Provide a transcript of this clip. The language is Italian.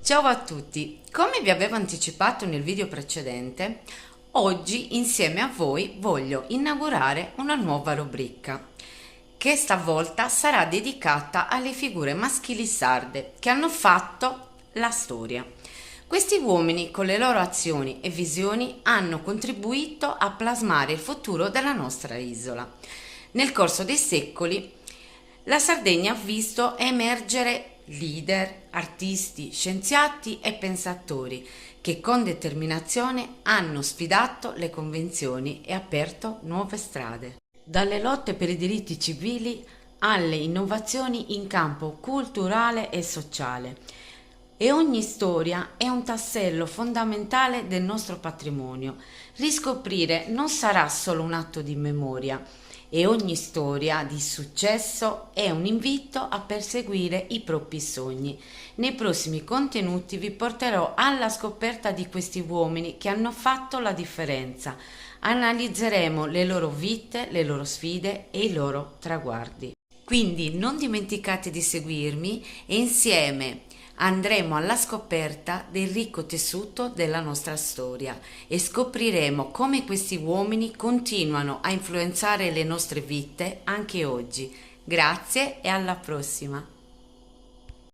Ciao a tutti, come vi avevo anticipato nel video precedente, oggi insieme a voi voglio inaugurare una nuova rubrica che stavolta sarà dedicata alle figure maschili sarde che hanno fatto la storia. Questi uomini con le loro azioni e visioni hanno contribuito a plasmare il futuro della nostra isola. Nel corso dei secoli la Sardegna ha visto emergere leader, artisti, scienziati e pensatori che con determinazione hanno sfidato le convenzioni e aperto nuove strade. Dalle lotte per i diritti civili alle innovazioni in campo culturale e sociale. E ogni storia è un tassello fondamentale del nostro patrimonio. Riscoprire non sarà solo un atto di memoria, e ogni storia di successo è un invito a perseguire i propri sogni. Nei prossimi contenuti vi porterò alla scoperta di questi uomini che hanno fatto la differenza. Analizzeremo le loro vite, le loro sfide e i loro traguardi. Quindi non dimenticate di seguirmi e insieme andremo alla scoperta del ricco tessuto della nostra storia e scopriremo come questi uomini continuano a influenzare le nostre vite anche oggi. Grazie e alla prossima!